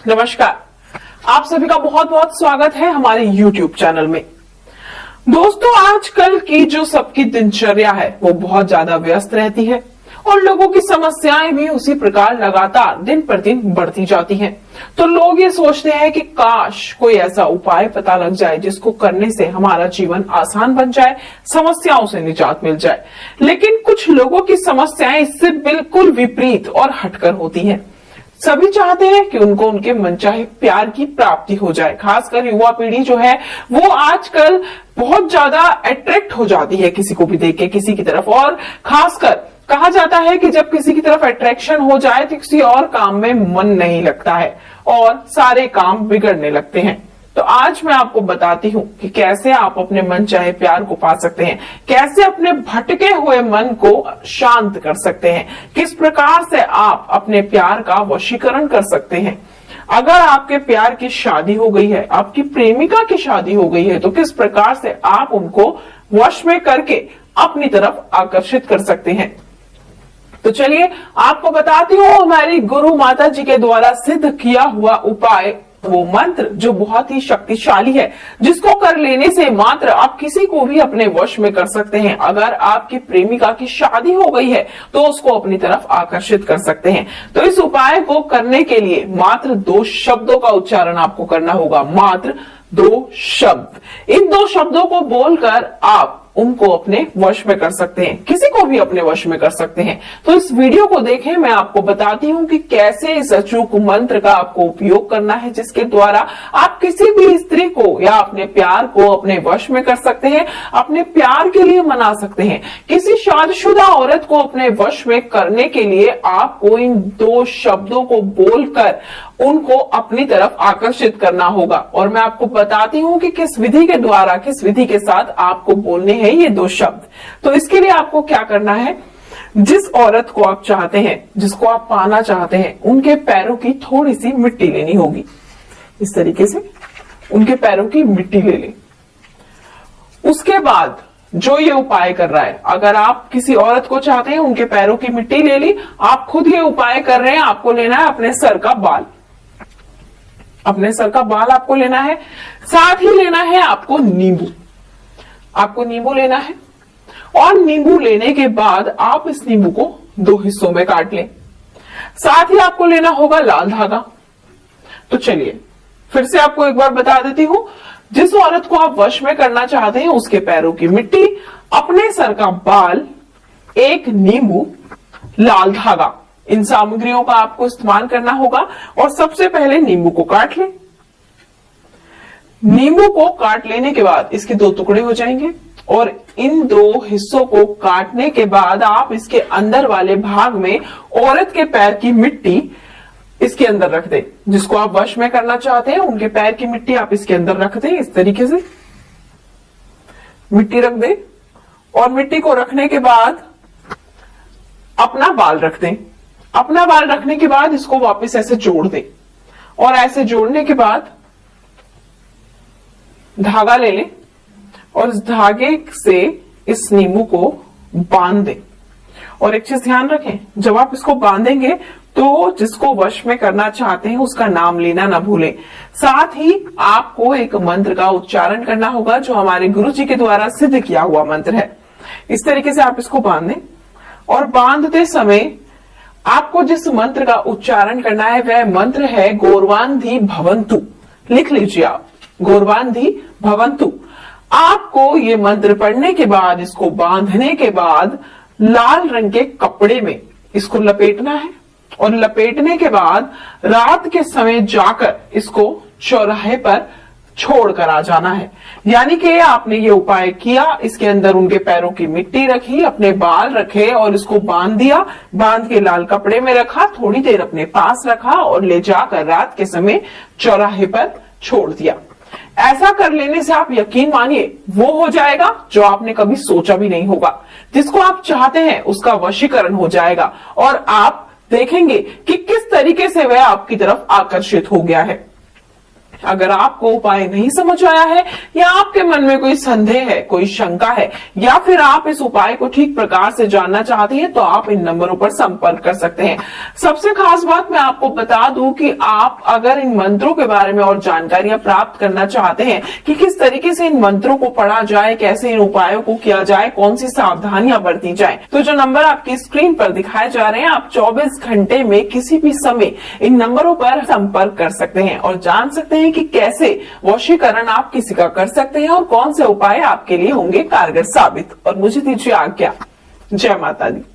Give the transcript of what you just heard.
नमस्कार, आप सभी का बहुत बहुत स्वागत है हमारे YouTube चैनल में। दोस्तों, आजकल की जो सबकी दिनचर्या है वो बहुत ज्यादा व्यस्त रहती है और लोगों की समस्याएं भी उसी प्रकार लगातार दिन पर दिन बढ़ती जाती हैं। तो लोग ये सोचते हैं कि काश कोई ऐसा उपाय पता लग जाए जिसको करने से हमारा जीवन आसान बन जाए, समस्याओं से निजात मिल जाए। लेकिन कुछ लोगों की समस्याएं इससे बिल्कुल विपरीत और हटकर होती हैं। सभी चाहते हैं कि उनको उनके मनचाहे प्यार की प्राप्ति हो जाए। खासकर युवा पीढ़ी जो है वो आजकल बहुत ज्यादा अट्रैक्ट हो जाती है किसी को भी देख के, किसी की तरफ। और खासकर कहा जाता है कि जब किसी की तरफ अट्रैक्शन हो जाए तो किसी और काम में मन नहीं लगता है और सारे काम बिगड़ने लगते हैं। तो आज मैं आपको बताती हूँ कि कैसे आप अपने मन चाहे प्यार को पा सकते हैं, कैसे अपने भटके हुए मन को शांत कर सकते हैं, किस प्रकार से आप अपने प्यार का वशीकरण कर सकते हैं। अगर आपके प्यार की शादी हो गई है, आपकी प्रेमिका की शादी हो गई है, तो किस प्रकार से आप उनको वश में करके अपनी तरफ आकर्षित कर सकते हैं। तो चलिए आपको बताती हूँ हमारी गुरु माता जी के द्वारा सिद्ध किया हुआ उपाय, वो मंत्र जो बहुत ही शक्तिशाली है, जिसको कर लेने से मात्र आप किसी को भी अपने वश में कर सकते हैं। अगर आपकी प्रेमिका की शादी हो गई है तो उसको अपनी तरफ आकर्षित कर सकते हैं। तो इस उपाय को करने के लिए मात्र 2 शब्दों का उच्चारण आपको करना होगा, मात्र 2 शब्द। इन 2 शब्दों को बोलकर आप उनको अपने वश में कर सकते हैं, किसी को भी अपने वश में कर सकते हैं। तो इस वीडियो को देखें, मैं आपको बताती हूँ कि कैसे इस अचूक मंत्र का आपको उपयोग करना है, जिसके द्वारा आप किसी भी स्त्री को या अपने प्यार को अपने वश में कर सकते हैं, अपने प्यार के लिए मना सकते हैं। किसी शादीशुदा औरत को अपने वश में करने के लिए आपको इन 2 शब्दों को बोलकर उनको अपनी तरफ आकर्षित करना होगा। और मैं आपको बताती हूँ कि किस विधि के द्वारा, किस विधि के साथ आपको बोलने हैं ये 2 शब्द। तो इसके लिए आपको क्या करना है, जिस औरत को आप चाहते हैं, जिसको आप पाना चाहते हैं, उनके पैरों की थोड़ी सी मिट्टी लेनी होगी। इस तरीके से उनके पैरों की मिट्टी ले लें। उसके बाद जो ये उपाय कर रहा है, अगर आप किसी औरत को चाहते हैं, उनके पैरों की मिट्टी ले ली, आप खुद ये उपाय कर रहे हैं, आपको लेना है अपने सर का बाल। अपने सर का बाल आपको लेना है, साथ ही लेना है आपको नींबू। आपको नींबू लेना है और नींबू लेने के बाद आप इस नींबू को 2 हिस्सों में काट लें। साथ ही आपको लेना होगा लाल धागा। तो चलिए फिर से आपको एक बार बता देती हूं, जिस औरत को आप वश में करना चाहते हैं उसके पैरों की मिट्टी, अपने सर का बाल, 1 नींबू, लाल धागा, इन सामग्रियों का आपको इस्तेमाल करना होगा। और सबसे पहले नींबू को काट लें। नींबू को काट लेने के बाद इसके 2 टुकड़े हो जाएंगे और इन 2 हिस्सों को काटने के बाद आप इसके अंदर वाले भाग में औरत के पैर की मिट्टी इसके अंदर रख दें। जिसको आप वश में करना चाहते हैं उनके पैर की मिट्टी आप इसके अंदर रख दें। इस तरीके से मिट्टी रख दें और मिट्टी को रखने के बाद अपना बाल रख दें। अपना बाल रखने के बाद इसको वापस ऐसे जोड़ दें और ऐसे जोड़ने के बाद धागा ले लें और इस धागे से इस नींबू को बांध दें। और एक चीज ध्यान रखें, जब आप इसको बांधेंगे तो जिसको वश में करना चाहते हैं उसका नाम लेना ना भूलें। साथ ही आपको एक मंत्र का उच्चारण करना होगा जो हमारे गुरु जी के द्वारा सिद्ध किया हुआ मंत्र है। इस तरीके से आप इसको बांधें और बांधते समय आपको जिस मंत्र का उच्चारण करना है वह मंत्र है गौरवांधी भवंतु। लिख लीजिए आप, गौरवांधी भवंतु। आपको ये मंत्र पढ़ने के बाद, इसको बांधने के बाद लाल रंग के कपड़े में इसको लपेटना है और लपेटने के बाद रात के समय जाकर इसको चौराहे पर छोड़कर आ जाना है। यानी कि आपने ये उपाय किया, इसके अंदर उनके पैरों की मिट्टी रखी, अपने बाल रखे और इसको बांध दिया, बांध के लाल कपड़े में रखा, थोड़ी देर अपने पास रखा और ले जाकर रात के समय चौराहे पर छोड़ दिया। ऐसा कर लेने से आप यकीन मानिए वो हो जाएगा जो आपने कभी सोचा भी नहीं होगा। जिसको आप चाहते हैं उसका वशीकरण हो जाएगा और आप देखेंगे कि किस तरीके से वह आपकी तरफ आकर्षित हो गया है। अगर आपको उपाय नहीं समझ आया है या आपके मन में कोई संदेह है, कोई शंका है या फिर आप इस उपाय को ठीक प्रकार से जानना चाहते हैं तो आप इन नंबरों पर संपर्क कर सकते हैं। सबसे खास बात मैं आपको बता दूं कि आप अगर इन मंत्रों के बारे में और जानकारियां प्राप्त करना चाहते हैं कि किस तरीके से इन मंत्रों को पढ़ा जाए, कैसे इन उपायों को किया जाए, कौन सी सावधानियां बरती जाए, तो जो नंबर आपकी स्क्रीन पर दिखाए जा रहे हैं आप 24 घंटे में किसी भी समय इन नंबरों पर संपर्क कर सकते हैं और जान सकते हैं कि कैसे वशीकरण आप किसी का कर सकते हैं और कौन से उपाय आपके लिए होंगे कारगर साबित। और मुझे दीजिए आज्ञा। जय माता दी।